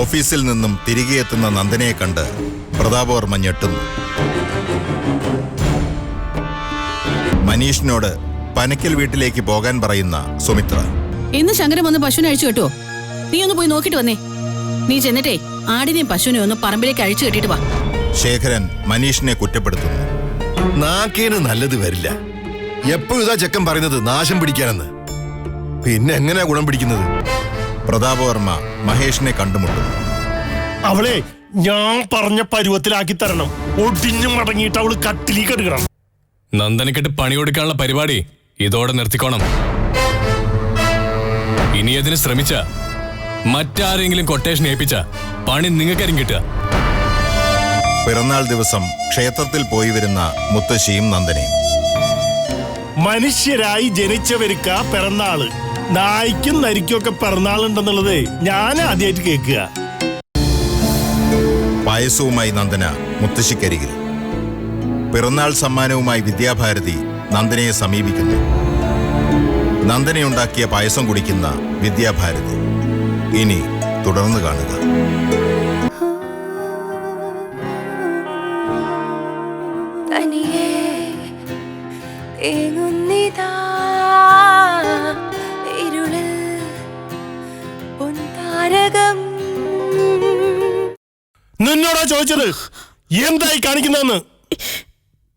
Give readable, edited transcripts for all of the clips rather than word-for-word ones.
ഓഫീസിൽ നിന്നും തിരികെ എത്തുന്ന നന്ദനയെ കണ്ട് പ്രതാപവർമ്മ ഞെട്ടുന്നു. മനീഷിനോട് പനക്കൽ വീട്ടിലേക്ക് പോകാൻ പറയുന്ന സുമിത്ര. ഇന്ന് ശങ്കരൻ വന്ന് പശുവിനെ അഴിച്ചു കെട്ടുവോ? നീ ഒന്ന് പോയി നോക്കിട്ട് വന്നേ. നീ ചെന്നിട്ടേ ആടിനെയും പശുവിനെയും ഒന്ന് പറമ്പിലേക്ക് അഴിച്ചു കെട്ടിട്ട് വാ. ശേഖരൻ മനീഷിനെ കുറ്റപ്പെടുത്തുന്നു. നാക്കേന് നല്ലത് വരില്ല. എപ്പോഴും ഇതാ ചെക്കൻ പറയുന്നത് നാശം പിടിക്കാനെന്ന്. പിന്നെ എങ്ങനെയാ ഗുണം പിടിക്കുന്നത്? പ്രതാപവർമ്മ മഹേഷിനെ കണ്ടുമുട്ടുന്നു. അവളെ ഞാൻ പറഞ്ഞ പരുവത്തിലാക്കി തരണം. ഒടിഞ്ഞു മടങ്ങിയിട്ട് അവള് കട്ടിലേക്ക് എടുക്കണം. നന്ദനക്കെട്ട് പണി കൊടുക്കാനുള്ള പരിപാടി ഇതോടെ നിർത്തിക്കോണം. ഇനി അതിന് ശ്രമിച്ച മറ്റാരെങ്കിലും കൊട്ടേഷൻ ഏൽപ്പിച്ച പണി നിങ്ങൾക്കാരും കിട്ടുക. പിറന്നാൾ ദിവസം ക്ഷേത്രത്തിൽ പോയി വരുന്ന മുത്തശ്ശിയും നന്ദനയും. മനുഷ്യരായി ജനിച്ചവർക്ക പിറന്നാള്, നായ്ക്കും നരിക്കും ഒക്കെ പിറന്നാളുണ്ടെന്നുള്ളത് ഞാൻ ആദ്യമായിട്ട് കേൾക്കുക. പായസവുമായി നന്ദന മുത്തശ്ശിക്കരികിൽ. പിറന്നാൾ സമ്മാനവുമായി വിദ്യാഭാരതി നന്ദനയെ സമീപിക്കുന്നു. നന്ദനയുണ്ടാക്കിയ പായസം കുടിക്കുന്ന വിദ്യാഭാരതി. ഇനി തുടർന്ന് കാണുക. നിന്നോടാ ചോദിച്ചത് എന്തായി കാണിക്കുന്നതെന്ന്?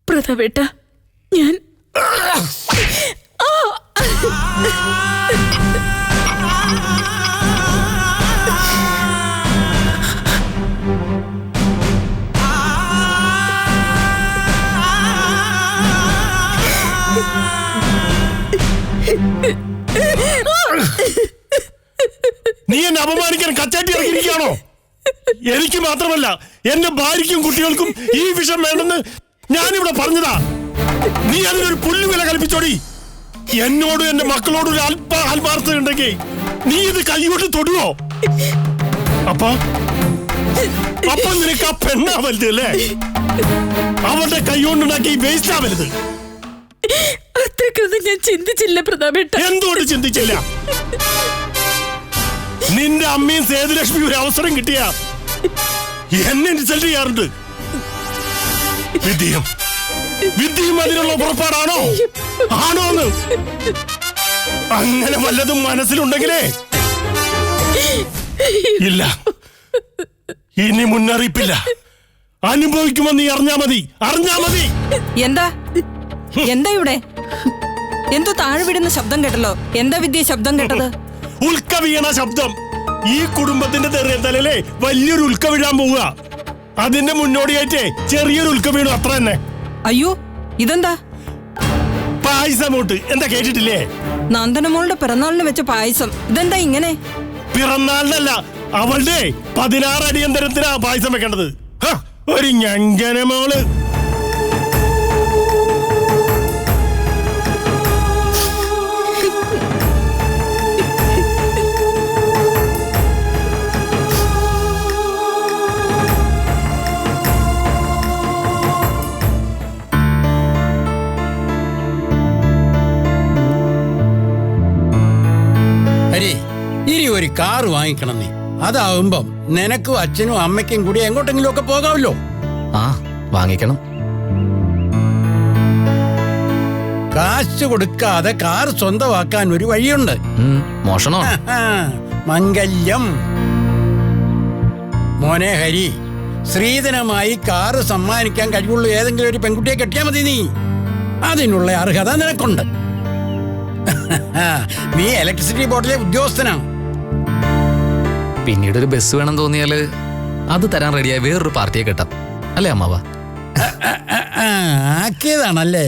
പ്രതാപേട്ട, ഞാൻ നീ എന്നെ അപമാനിക്കാൻ കച്ചാട്ടി ഇറങ്ങിയിരിക്കുകയാണോ? എനിക്ക് മാത്രമല്ല എന്റെ ഭാര്യയ്ക്കും കുട്ടികൾക്കും ഈ വിഷം വേണമെന്ന് ഞാനിവിടെ പറഞ്ഞതാ. നീ അതിനൊരു പുല്ലുവില കൽപ്പിച്ചോടി. എന്നോടും എന്റെ മക്കളോടും ഒരു അല്പ ആത്മാർത്ഥത ഉണ്ടെങ്കിൽ നീ ഇത് കൈകൊണ്ട് തൊടുവോ? അപ്പൊ നിനക്ക് ആ പെണ്ണാ വലുത് അല്ലേ? അവളുടെ കൈകൊണ്ടുണ്ടാക്കി വേസ്റ്റ് ആവരുത്. അത്രക്കൊന്നും ഞാൻ ചിന്തിച്ചില്ല പ്രതാപേട്ട. എന്തുകൊണ്ട് ചിന്തിച്ചില്ല? നിന്റെ അമ്മയും സേതുലക്ഷ്മി ഒരു അവസരം കിട്ടിയ എന്നെ ഇൻസൾട്ട് ചെയ്യാറുണ്ട്. വിദ്യയും അതിനുള്ള പുറപ്പാടാണോ? ആണോന്ന് അങ്ങനെ വല്ലതും മനസ്സിലുണ്ടെങ്കിലേ ഇല്ല, ഇനി മുന്നറിയിപ്പില്ല. അനുഭവിക്കുമെന്ന് നീ അറിഞ്ഞാ മതി. എന്താ ഇവിടെ എന്തോ താഴെ വിടുന്ന ശബ്ദം കേട്ടല്ലോ? എന്താ വിദ്യ ശബ്ദം കേട്ടത്? ഉൽക്ക വീണ ശബ്ദം. ഈ കുടുംബത്തിന്റെ തലയിലെ വലിയൊരു ഉൽക്ക വീഴാൻ പോവുക. അതിന്റെ മുന്നോടിയായിട്ട് ചെറിയൊരു ഉൽക്ക വീണു, അത്ര തന്നെ. അയ്യോ, ഇതെന്താ? പായസമോട്ട് എന്താ കേട്ടിട്ടില്ലേ? നന്ദനമോളുടെ പിറന്നാളിന് വെച്ച പായസം. ഇതെന്താ ഇങ്ങനെ? പിറന്നാളിനല്ല, അവളുടെ 16 അടിയന്തരത്തിനാ പായസം വെക്കേണ്ടത്. ഒരു ഞങ്കനമോള്. ഇനി ഒരു കാർ വാങ്ങിക്കണം നീ. അതാവുമ്പം നിനക്കും അച്ഛനും അമ്മയ്ക്കും കൂടി എങ്ങോട്ടെങ്കിലും ഒക്കെ പോകാമല്ലോ. വാങ്ങിക്കണം. കാശ് കൊടുക്കാതെ കാർ സ്വന്തമാക്കാൻ ഒരു വഴിയുണ്ട്. മോഷണോ? മംഗല്യം. മോനെ ഹരി, സ്ത്രീധനമായി കാറ് സമ്മാനിക്കാൻ കഴിവുള്ള ഏതെങ്കിലും ഒരു പെൺകുട്ടിയെ കെട്ടിയാൽ മതി. നീ അതിനുള്ള അർഹത നിനക്കുണ്ട്. നീ ഇലക്ട്രിസിറ്റി ബോർഡിലെ ഉദ്യോഗസ്ഥനാണ്. പിന്നീട് ഒരു ബസ് വേണം തോന്നിയാല് അത് തരാൻ റെഡിയായ വേറൊരു പാർട്ടിയെ കെട്ടാം, അല്ലേ അമ്മാവ? ആക്കിയതാണല്ലേ?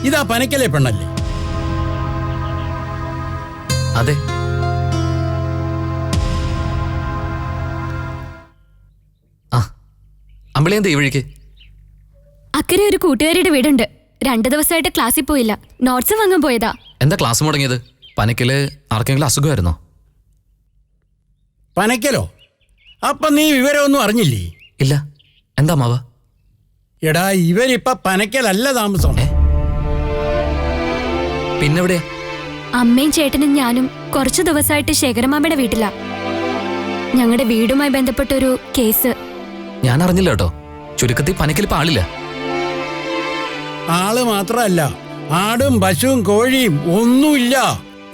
ഇതാ പനക്കലെ പെണ്ണല്ലേ? അതെ. അമ്പിളിയെന്താ ഈ വഴിക്ക്? അക്കരെ ഒരു കൂട്ടുകാരിയുടെ വീടുണ്ട്. 2 ദിവസമായിട്ട് ക്ലാസ്സിൽ പോയില്ല. നോട്ട്സ് വാങ്ങാൻ പോയതാ. എന്താ ക്ലാസ് മുടങ്ങിയത്? പനക്കല് ആർക്കെങ്കിലും അസുഖമായിരുന്നോ? പനക്കലോ? അപ്പൊ നീ വിവരമൊന്നും അറിഞ്ഞില്ലേ? ഇല്ല. എന്താ മാവ? എടാ, ഇവരിപ്പ പനക്കലല്ല താമസം. പിന്നെവിടെയാ? അമ്മയും ചേട്ടനും ഞാനും കുറച്ചു ദിവസമായിട്ട് ശേഖരമാമയുടെ വീട്ടിലാ. ഞങ്ങളുടെ വീടുമായി ബന്ധപ്പെട്ടൊരു കേസ്. ഞാൻ അറിഞ്ഞില്ല കേട്ടോ. ചുരുക്കത്തിൽ പനക്കിലിപ്പോ ആളില്ല. ആള് മാത്രല്ല, ആടും പശുവും കോഴിയും ഒന്നുമില്ല.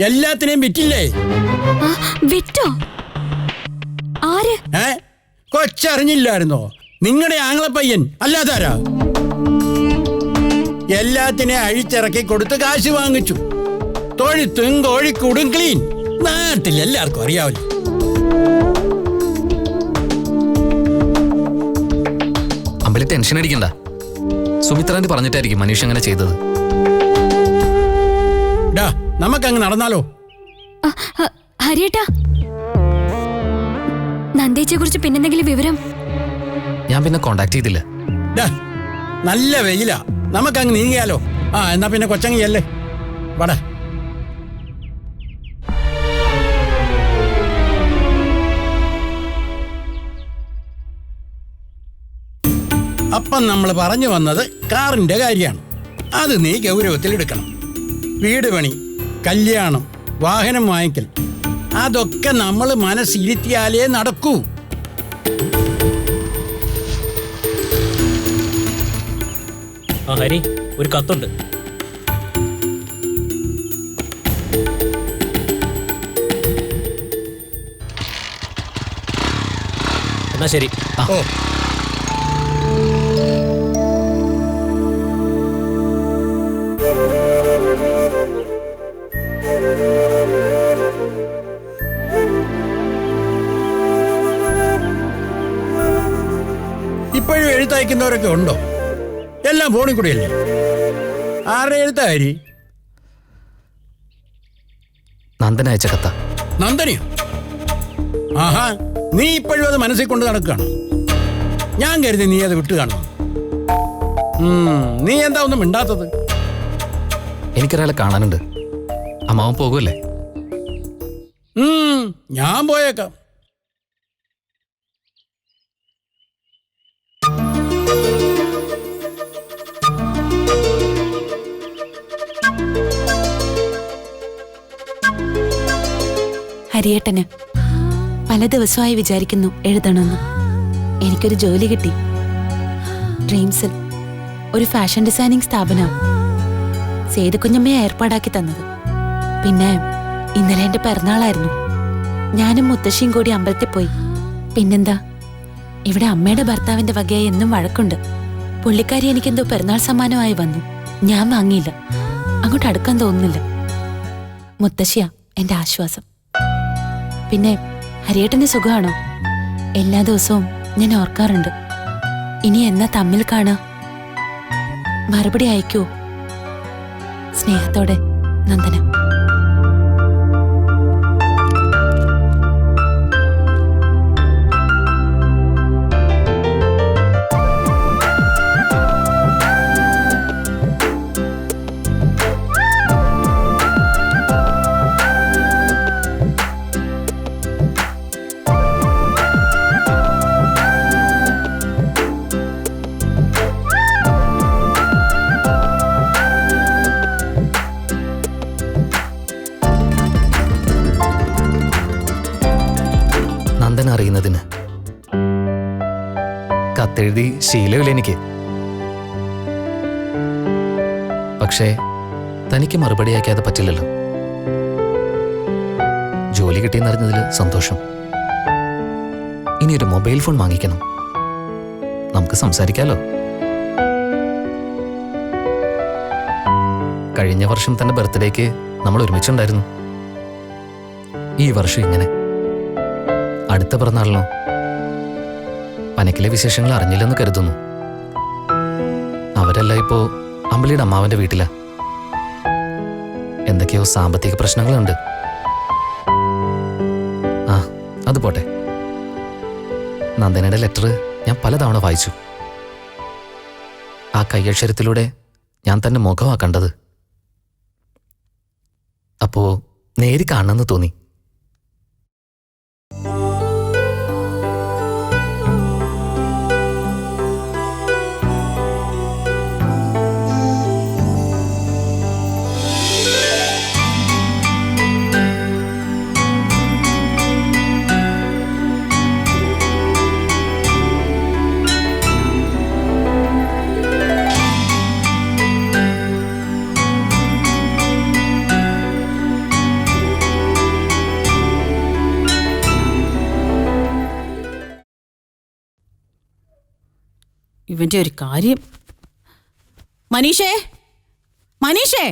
എല്ലാത്തിനെയും വിറ്റില്ലേ? ആ, വിറ്റോ? ആര്? കൊച്ചറിഞ്ഞില്ലായിരുന്നോ? നിങ്ങളുടെ ആങ്ങളപ്പയ്യൻ അല്ലാതാരാ? എല്ലാത്തിനെ അഴിച്ചിറക്കി കൊടുത്ത് കാശ് വാങ്ങിച്ചു. തൊഴുത്തും കോഴിക്കൂടും ക്ലീൻ. നാട്ടിൽ എല്ലാവർക്കും അറിയാവില്ല. അമ്പലി ടെൻഷൻ അടിക്കണ്ട. സുമിത്രാന്റി പറഞ്ഞിട്ടായിരിക്കും മനീഷ് അങ്ങനെ ചെയ്തത്. നമുക്കങ്ങ് നടന്നാലോ? ഹരിയേട്ടാ, നന്ദേച്ചിയെ കുറിച്ച് പിന്നെന്തെങ്കിലും വിവരം? ഞാൻ പിന്നെ കോണ്ടാക്ട് ചെയ്തില്ല. നല്ല വെയിലാ, നമുക്കങ്ങ് നീങ്ങിയാലോ? എന്നാ പിന്നെ കൊച്ചങ്ങിയല്ലേ, വട. അപ്പം നമ്മൾ പറഞ്ഞു വന്നത് കാറിന്റെ കാര്യമാണ്. അത് നീ ഗൗരവത്തിൽ എടുക്കണം. വീട് പണി, കല്യാണം, വാഹനം വാങ്ങിക്കൽ, അതൊക്കെ നമ്മൾ മനസ്സിരുത്തിയാലേ നടക്കൂ. ഹരി, ഒരു കത്തുണ്ട്. എന്നാ ശരി. ഇപ്പോഴും എഴുത്തയക്കുന്നവരൊക്കെ ഉണ്ടോ? എല്ലാം ഫോണിൽ കൂടിയല്ലേ? ആരുടെ എഴുത്താരി? നന്ദന അയച്ച കത്ത. നന്ദനിയോ? ആഹാ, നീ ഇപ്പോഴും അത് മനസ്സിൽ കൊണ്ട് നടക്കുകയാണ്. ഞാൻ കരുതി നീ അത് വിട്ടു കാണണം. നീ എന്താ ഒന്നും മിണ്ടാത്തത്? എനിക്കൊരാളെ കാണാനുണ്ട്. അമ്മാവൻ പോകുമല്ലേ? ഞാൻ പോയേക്കാം. ഹരിയേട്ടന് പല ദിവസമായി വിചാരിക്കുന്നു എഴുതണമെന്ന്. എനിക്കൊരു ജോലി കിട്ടി. ഡ്രീംസിൽ ഒരു ഫാഷൻ ഡിസൈനിങ് സ്ഥാപനം സേതുകുഞ്ഞമ്മയെ ഏർപ്പാടാക്കി തന്നത്. പിന്നെ ഇന്നലെ എന്റെ പിറന്നാളായിരുന്നു. ഞാനും മുത്തശ്ശിയും കൂടി അമ്പലത്തിൽ പോയി. പിന്നെന്താ, ഇവിടെ അമ്മയുടെ ഭർത്താവിന്റെ വകയായി എന്നും വഴക്കുണ്ട്. പുള്ളിക്കാരി എനിക്കെന്തോ പിറന്നാൾ സമ്മാനമായി വന്നു. ഞാൻ വാങ്ങിയില്ല. അങ്ങോട്ട് അടുക്കാൻ തോന്നുന്നില്ല. മുത്തശ്ശിയാ എന്റെ ആശ്വാസം. പിന്നെ ഹരിയേട്ടന് സുഖമാണോ? എല്ലാ ദിവസവും ഞാൻ ഓർക്കാറുണ്ട്. ഇനി എന്നാ തമ്മിൽ കാണാ? മറുപടി അയക്കൂ. സ്നേഹത്തോടെ, നന്ദന. അറിയുന്നതിന് കത്തെഴുതി ശീലമില്ല എനിക്ക്. പക്ഷേ തനിക്ക് മറുപടി അയക്കാതെ പറ്റില്ലല്ലോ. ജോലി കിട്ടിയെന്നറിഞ്ഞതിൽ സന്തോഷം. ഇനിയൊരു മൊബൈൽ ഫോൺ വാങ്ങിക്കണം. നമുക്ക് സംസാരിക്കാലോ. കഴിഞ്ഞ വർഷം തന്റെ ബർത്ത്ഡേക്ക് നമ്മൾ ഒരുമിച്ചുണ്ടായിരുന്നു. ഈ വർഷം ഇങ്ങനെ. അടുത്ത പിറന്നാളിനോ? പനക്കിലെ വിശേഷങ്ങൾ അറിഞ്ഞില്ലെന്ന് കരുതുന്നു. അവരെല്ലാം ഇപ്പോ അമ്പിളിയുടെ അമ്മാവന്റെ വീട്ടിലാ. എന്തൊക്കെയോ സാമ്പത്തിക പ്രശ്നങ്ങളുണ്ട്. അത് പോട്ടെ. നന്ദനയുടെ ലെറ്റർ ഞാൻ പലതവണ വായിച്ചു. ആ കൈയക്ഷരത്തിലൂടെ ഞാൻ തന്നെ മുഖമാ കണ്ടത്. അപ്പോ നേരി കാണണമെന്ന് തോന്നി. ഇവന്റെ ഒരു കാര്യം. മനീഷേ, മനീഷേ,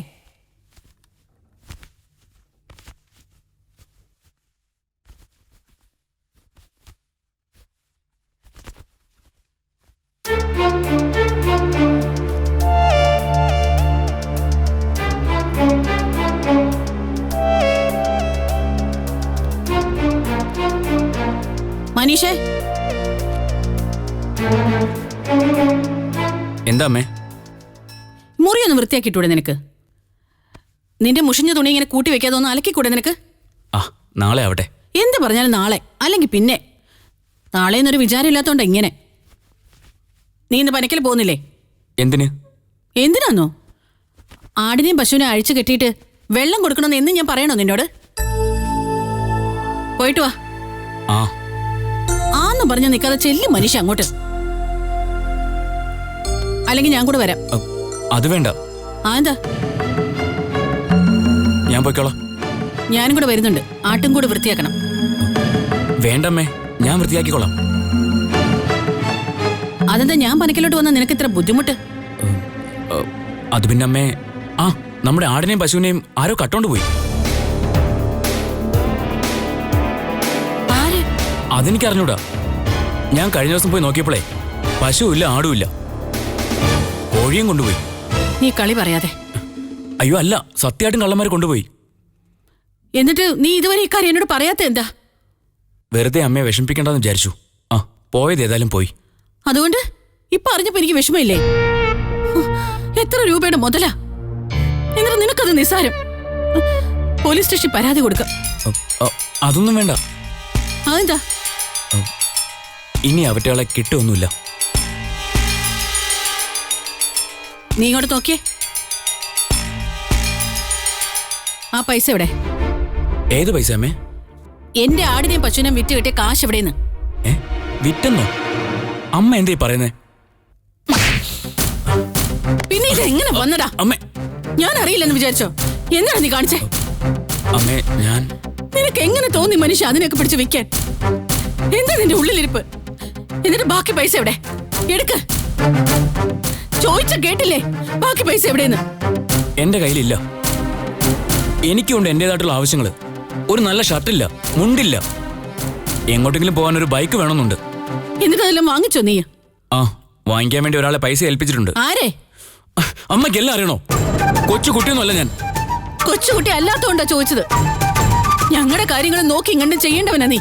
മനീഷേ. എന്താ അമ്മേ? മുറിയൊന്ന് വൃത്തിയാക്കിയിട്ടൂടെ നിനക്ക്? നിന്റെ മുഷിഞ്ഞ തുണി ഇങ്ങനെ കൂട്ടി വെക്കാതെ ഒന്ന് അലക്കിക്കൂടെ നിനക്ക്? ആ, നാളെ ആവട്ടെ. എന്ത് പറഞ്ഞാലും നാളെ, അല്ലെങ്കിൽ പിന്നെ. നാളെ എന്നൊരു വിചാരം ഇല്ലാത്തോണ്ട ഇങ്ങനെ. നീ ഇന്ന് പനക്കൽ പോകുന്നില്ലേ? എന്തിന്? എന്തിനാന്നോ? ആടിനെയും പശുവിനെ അഴിച്ചു കെട്ടിയിട്ട് വെള്ളം കൊടുക്കണമെന്ന് എന്നും ഞാൻ പറയണോ നിന്നോട്? പോയിട്ട് വാ. ആ ആന്ന് പറഞ്ഞ നിൽക്കാതെ ചെല്ലും മനുഷ്യ അങ്ങോട്ട്. അല്ലെങ്കിൽ ഞാൻ കൂടെ വരാം. അത് വേണ്ട. ആ, എന്താ? ഞാൻ പോയിക്കോളാം. ഞാനും കൂടെ വരുന്നുണ്ട്. ആട്ടും കൂടെ വൃത്തിയാക്കണം. വേണ്ടമ്മേ, ഞാൻ വൃത്തിയാക്കിക്കോളാം. അതെന്താ ഞാൻ പനക്കിലോട്ട് വന്ന നിനക്ക് ഇത്ര ബുദ്ധിമുട്ട്? അത് പിന്നെ അമ്മേ, ആ നമ്മുടെ ആടിനെയും പശുവിനെയും ആരോ കട്ടോണ്ട് പോയി. അതെനിക്കറിഞ്ഞൂടാ. ഞാൻ കഴിഞ്ഞ ദിവസം പോയി നോക്കിയപ്പോഴേ പശുവില്ല, ആടുമില്ല, കോഴിയും കൊണ്ടുപോയി. നീ കളി പറയാതെ. അയ്യോ അല്ല, സത്യമായിട്ടും കള്ളന്മാർ കൊണ്ടുപോയി. എന്നിട്ട് നീ ഇതുവരെ ഈ കാര്യം എന്നോട് പറയാത്ത എന്താ? വെറുതെ അമ്മയെ വിഷമിപ്പിക്കണ്ടെന്ന് വിചാരിച്ചു. ആ, പോയത് ഏതായാലും പോയി. അതുകൊണ്ട് ഇപ്പൊ അറിഞ്ഞപ്പോ എനിക്ക് വിഷമമില്ലേ? എത്ര രൂപയുടെ മുതലാ? എന്നിട്ട് നിനക്കത് നിസ്സാരം. പോലീസ് സ്റ്റേഷൻ പരാതി കൊടുക്കാം. അതൊന്നും വേണ്ട. അതെന്താ? ഇനി അവറ്റകളെ കിട്ടുമൊന്നുമില്ല. നീ ഇങ്ങോട്ട് നോക്കിയേ. ആ പൈസ എവിടെ? ഏത് പൈസ അമ്മേ? എന്റെ ആടിനെയും പശുവിനെയും വിറ്റ് കിട്ടിയ കാശ് എവിടെയെന്ന്? വിറ്റെന്നോ? അമ്മ എന്തേ പറയുന്നേ? പിന്നെ ഇത് എങ്ങനെ വന്നടാ? അമ്മേ, ഞാൻ അറിയില്ലെന്ന് വിചാരിച്ചോ? എന്താണ് നീ കാണിച്ചേ? അമ്മേ, ഞാൻ നിനക്ക് എങ്ങനെ തോന്നി മനുഷ്യ അതിനൊക്കെ പിടിച്ച് വിൽക്കാൻ? എന്താ നിന്റെ ഉള്ളിലിരിപ്പ്? എന്നിട്ട് ബാക്കി പൈസ എവിടെ? എടുക്ക്. ചോദിച്ച കേട്ടില്ലേ? ബാക്കി പൈസ എവിടെയെന്ന്? എന്റെ കയ്യിലില്ല. എനിക്കുണ്ട് എന്റേതായിട്ടുള്ള ആവശ്യങ്ങള്. ഒരു നല്ല ഷർട്ടില്ല, മുണ്ടില്ല. എങ്ങോട്ടെങ്കിലും പോകാൻ ഒരു ബൈക്ക് വേണമെന്നുണ്ട്. എന്നിട്ട് അതെല്ലാം വാങ്ങിച്ചോ നീ? ആ, വാങ്ങിക്കാൻ വേണ്ടി ഒരാളെ പൈസ ഏൽപ്പിച്ചിട്ടുണ്ട്. ആരെ? അമ്മയ്ക്ക് എല്ലാം അറിയണോ? കൊച്ചു കുട്ടിയൊന്നുമല്ല ഞാൻ. കൊച്ചുകുട്ടി അല്ലാത്തോണ്ടാ ചോദിച്ചത്. ഞങ്ങളുടെ കാര്യങ്ങൾ നോക്കി ഇങ്ങോട്ടും ചെയ്യേണ്ടവനാ നീ.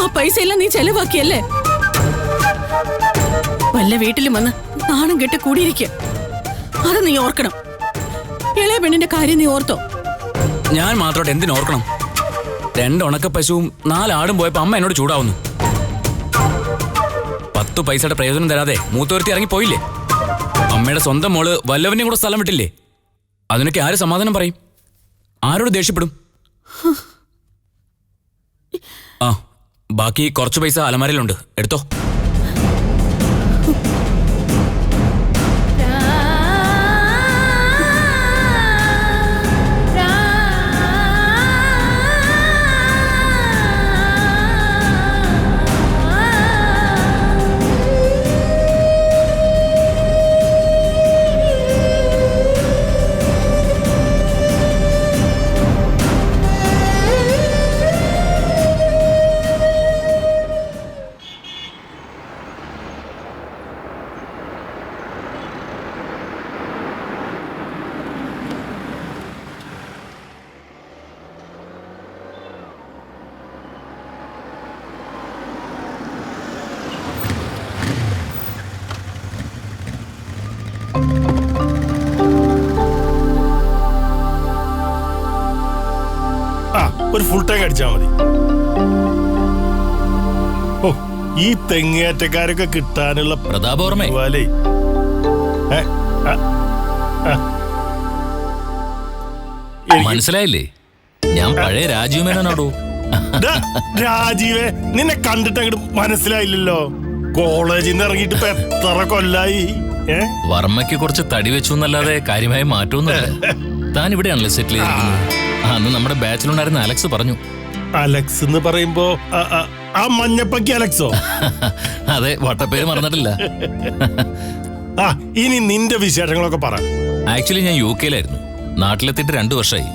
ആ പൈസ എല്ലാം നീ ചെലവാക്കിയല്ലേ? വല്ല വീട്ടിലും വന്ന് നാണം കെട്ട് കൂടിയിരിക്കുക. അത് നീ ഓർക്കണം. ഇളയ പെണ്ണിന്റെ കാര്യം നീ ഓർത്തോ? ഞാൻ മാത്രമായിട്ട് എന്തിനോർക്കണം? 2 ഉണക്ക പശുവും 4 ആടും പോയപ്പോ അമ്മ എന്നോട് ചൂടാവുന്നു. 10 പൈസയുടെ പ്രയോജനം തരാതെ മൂത്തോരുത്തി ഇറങ്ങി പോയില്ലേ? അമ്മയുടെ സ്വന്തം മോള് വല്ലവനെയും കൂടെ സ്ഥലം വിട്ടില്ലേ? അതിനൊക്കെ ആര് സമാധാനം പറയും? ആരോട് ദേഷ്യപ്പെടും? ആ, ബാക്കി കുറച്ച് പൈസ അലമാരയിലുണ്ട്, എടുത്തോ. ഒരു ഫുൾ ടാങ്ക് അടിച്ചാൽ മതി. ഓ, ഈ തെങ്ങേറ്റക്കാരൊക്കെ കിട്ടാനുള്ള പ്രതാപവർമ്മ മനസ്സിലായില്ലേ? ഞാൻ പഴയ രാജീവ് മേനോനാടോ. രാജീവേ, നിന്നെ കണ്ടിട്ട് അങ്ങോട്ട് മനസ്സിലായില്ലല്ലോ. കോളേജിൽ നിന്ന് ഇറങ്ങിയിട്ട് ഇപ്പൊ എത്ര കൊല്ലായി? വർമ്മയ്ക്ക് കുറച്ച് തടി വെച്ചു എന്നല്ലാതെ കാര്യമായ മാറ്റമൊന്നുമില്ല. താൻ ഇവിടെയാണല്ലോ സെറ്റിൽ ചെയ്തിരിക്കുന്നത്. അന്ന് നമ്മുടെ ബാച്ചിലുണ്ടായിരുന്ന അലക്സ് പറഞ്ഞു. അലക്സ് എന്ന് പറയുമ്പോ ആ മഞ്ഞപ്പക്കി അലക്സോ? അതെ, വട്ടപ്പേര് മറന്നിട്ടില്ല. ആ, ഇനി നിന്റെ വിശേഷങ്ങളൊക്കെ പറ. ആക്ച്വലി ഞാൻ UK-ലായിരുന്നു. നാട്ടിലെത്തിയിട്ട് 2 വർഷമായി.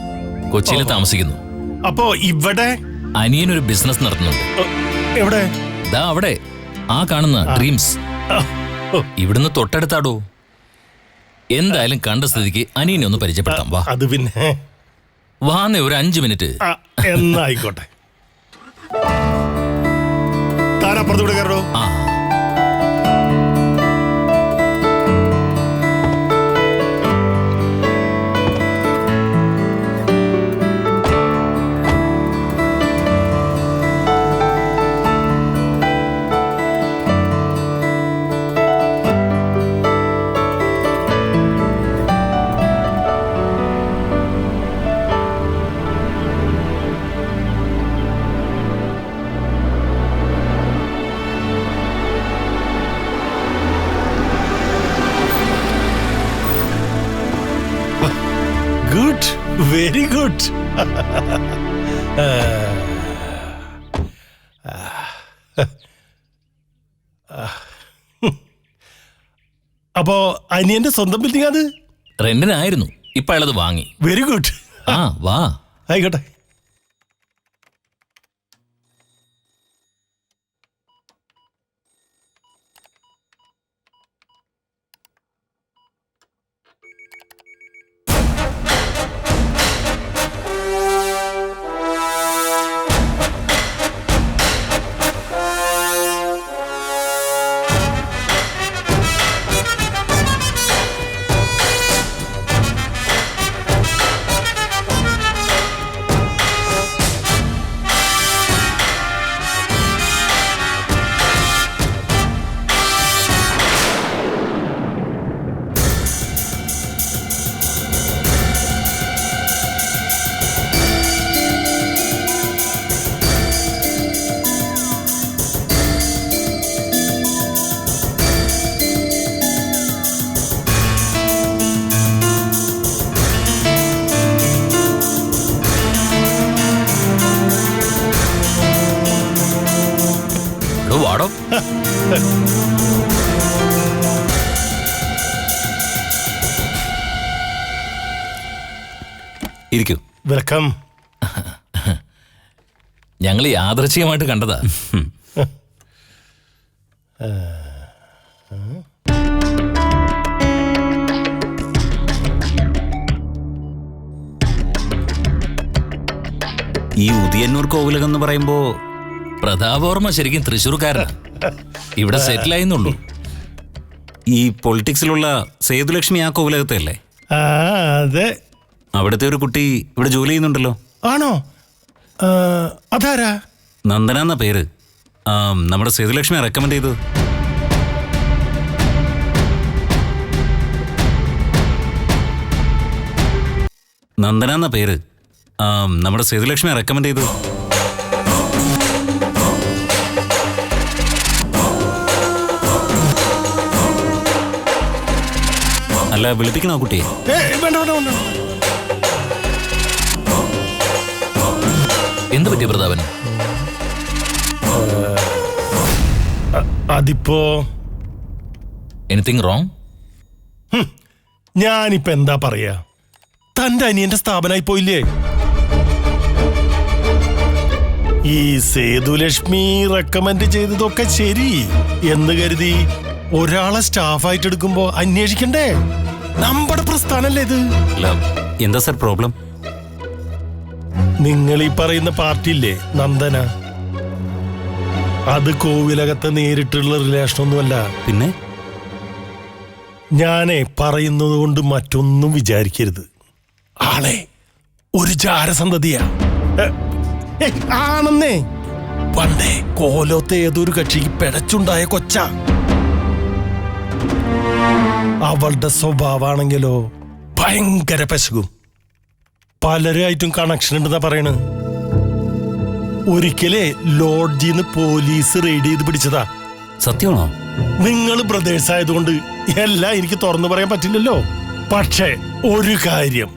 കൊച്ചിയിൽ താമസിക്കുന്നു. അപ്പോ ഇവിടെ അനിയനൊരു ബിസിനസ് നടത്തുന്നുണ്ട്. എവിടെ? ദാ അവിടെ, ആ കാണുന്ന ഡ്രീംസ്. ഇവിടുന്ന് തൊട്ടടുത്താടോ. എന്തായാലും കണ്ട സ്ഥിതിക്ക് അനിയനെ ഒന്ന് പരിചയപ്പെടുത്താം. വാ. അത് പിന്നെ വാന്നേ, ഒരു 5 മിനിറ്റ്. എന്നായിക്കോട്ടെ. താനപ്പുറത്തൂടെ കയറോ? ആ. Good, very good. അപ്പോ അനിയന്റെ സ്വന്തം ബിൽഡിംഗ് അത്? റെന്റിനായിരുന്നു, ഇപ്പൊ അയാളത് വാങ്ങി. Very good. ആ, വാ. ആയിക്കോട്ടെ. വാടോ. ഇരിക്കൂ. വെൽക്കം. ഞങ്ങൾ യാദൃച്ഛികമായിട്ട് കണ്ടതാ. ഈ ഉദിയന്നൂർ കോവിലകം എന്ന് പറയുമ്പോ പ്രതാപവർമ്മ ശരിക്കും തൃശ്ശൂർക്കാരനാ. ഇവിടെ സെറ്റിൽ ആയിരുന്നുള്ളൂ. ഈ പൊളിറ്റിക്സിലുള്ള സേതുലക്ഷ്മി ആ കോവിലകത്തെ അല്ലേ? അതെ. അവിടുത്തെ ഒരു കുട്ടി ഇവിടെ ജോലി ചെയ്യുന്നുണ്ടല്ലോ. ആണോ? അതാരാ? നന്ദന എന്ന പേര്. നമ്മുടെ സേതുലക്ഷ്മി റെക്കമെൻഡ് ചെയ്തു. നന്ദന എന്ന പേര് നമ്മുടെ സേതുലക്ഷ്മി റെക്കമെൻഡ് ചെയ്തു. അല്ല, വിളിപ്പിക്കണോ കുട്ടിയെ? എന്ത് പറ്റിയ പ്രതാപൻ? അതിപ്പോ എനിത്തിങ് റോങ്? ഞാനിപ്പോ എന്താ പറയാ, തന്റെ അനിയന്റെ സ്ഥാപനായി പോയില്ലേ. ഈ സേതുലക്ഷ്മി റെക്കമെൻഡ് ചെയ്തതൊക്കെ ശരി എന്ന് കരുതി ഒരാളെ സ്റ്റാഫായിട്ട് എടുക്കുമ്പോ അന്വേഷിക്കണ്ടേ? നമ്മുടെ പ്രസ്ഥാനല്ലേ ഇത്. എന്താ സർ പ്രോബ്ലം? നിങ്ങൾ ഈ പറയുന്ന പാർട്ടിയില്ലേ നന്ദന, അത് കോവിലകത്തെ നേരിട്ടുള്ള റിലേഷൻ ഒന്നുമല്ല. പിന്നെ ഞാനേ പറയുന്നത് കൊണ്ട് മറ്റൊന്നും വിചാരിക്കരുത്. ആളെ ഒരു ജാരസന്തതിയാ. ആണെന്നേ. പണ്ടേ കോലോത്തെ ഏതൊരു കക്ഷിക്ക് പിഴച്ചുണ്ടായ കൊച്ച. അവളുടെ സ്വഭാവമാണെങ്കിലോ ഭയങ്കര പെശകും. പലരായിട്ടും കണക്ഷൻ ഉണ്ടെന്നാ പറയണ്. ഒരിക്കലേ ലോഡ്ജിന്ന് പോലീസ് റെയ്ഡ് ചെയ്ത് പിടിച്ചതാ. സത്യമാണോ? നിങ്ങൾ ബ്രദേഴ്സ് ആയതുകൊണ്ട് എല്ലാം എനിക്ക് തുറന്നു പറയാൻ പറ്റില്ലല്ലോ. പക്ഷേ ഒരു കാര്യം,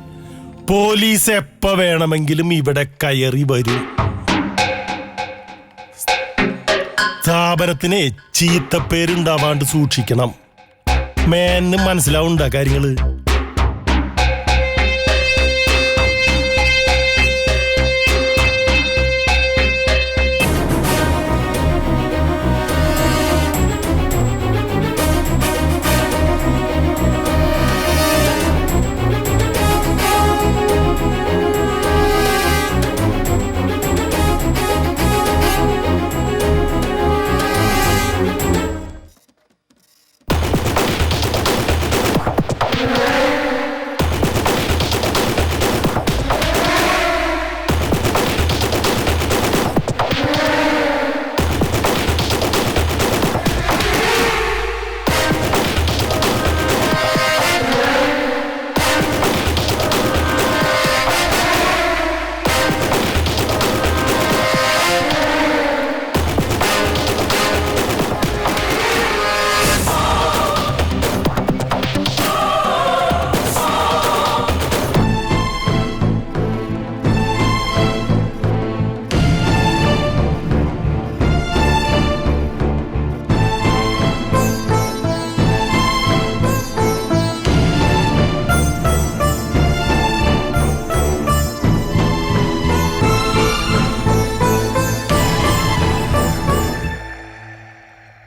പോലീസ് എപ്പ വേണമെങ്കിലും ഇവിടെ കയറി വരും. സ്ഥാപനത്തിന് ചീത്തപ്പേരുണ്ടാവാണ്ട് സൂക്ഷിക്കണം. മേന്ന് മനസ്സിലാവുണ്ടാ കാര്യങ്ങള്?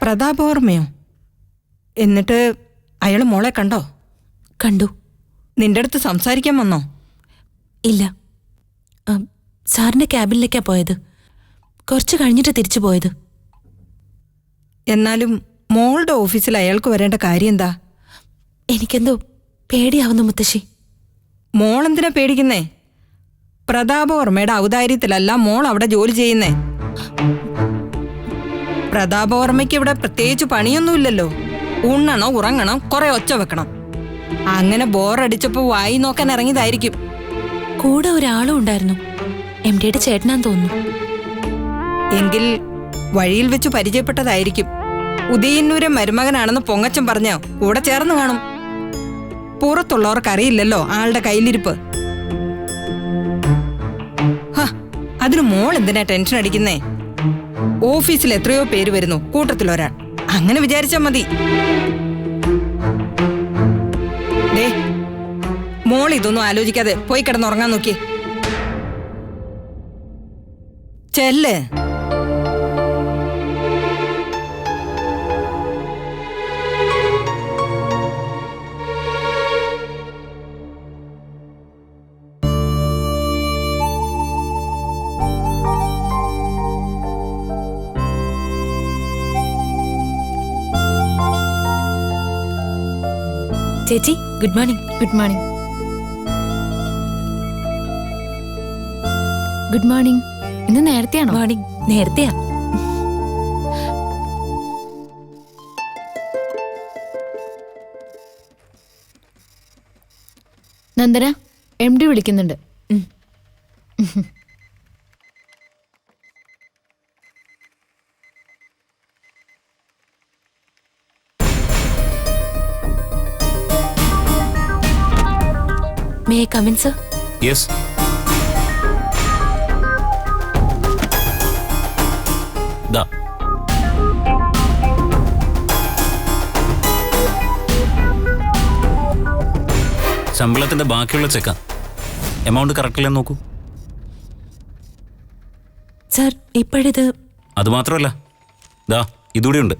പ്രതാപവർമ്മയോ? എന്നിട്ട് അയാൾ മോളെ കണ്ടോ? കണ്ടു. നിന്റെ അടുത്ത് സംസാരിക്കാൻ വന്നോ? ഇല്ല, സാറിന്റെ ക്യാബിനിലേക്കാ പോയത്. കുറച്ച് കഴിഞ്ഞിട്ട് തിരിച്ചു പോയത്. എന്നാലും മോളുടെ ഓഫീസിൽ അയാൾക്ക് വരേണ്ട കാര്യം എന്താ? എനിക്കെന്തോ പേടിയാവുന്നു മുത്തശ്ശി. മോളെന്തിനാ പേടിക്കുന്നേ? പ്രതാപവർമ്മയുടെ ഔദാര്യത്തിലല്ല മോൾ അവിടെ ജോലി ചെയ്യുന്നേ. പ്രതാപവർമ്മയ്ക്ക് ഇവിടെ പ്രത്യേകിച്ച് പണിയൊന്നുമില്ലല്ലോ. ഉണ്ണണം, ഉറങ്ങണം, കുറെ ഒച്ച വെക്കണം. അങ്ങനെ ബോറടിച്ചപ്പോ വായി നോക്കാൻ ഇറങ്ങിയതായിരിക്കും. കൂടെ ഒരാളും ഉണ്ടായിരുന്നു. MDയുടെ ചേട്ടനാന്ന് തോന്നുന്നു. എങ്കിൽ വഴിയിൽ വെച്ച് പരിചയപ്പെട്ടതായിരിക്കും. ഉദയന്നൂരെ മരുമകനാണെന്ന് പൊങ്ങച്ചൻ പറഞ്ഞോ കൂടെ ചേർന്ന് കാണും. പുറത്തുള്ളവർക്കറിയില്ലല്ലോ ആളുടെ കയ്യിലിരിപ്പ്. അതിന് മോൾ എന്തിനാ ടെൻഷൻ അടിക്കുന്നേ? ഓഫീസിൽ എത്രയോ പേര് വരുന്നു, കൂട്ടത്തിലൊരാൾ. അങ്ങനെ വിചാരിച്ചാ മതി. മോൾ ഇതൊന്നും ആലോചിക്കാതെ പോയി കിടന്നുറങ്ങാൻ നോക്കി. ചെല്ല്. ചേച്ചി, good morning. Good morning. Good morning. ഇന്ന് നേരത്തെയാണോ? മോർണിംഗ്. നേരത്തെയാ. നന്ദന, MD വിളിക്കുന്നുണ്ട്. May I come in, sir? Yes. Da. ശമ്പളത്തിന്റെ ബാക്കിയുള്ള ചെക്ക. എമൗണ്ട് കറക്റ്റില്ലെന്ന് നോക്കൂ. സർ, ഇപ്പോഴിത്. അത് മാത്രമല്ല, ദാ ഇതുകൂടെ ഉണ്ട്.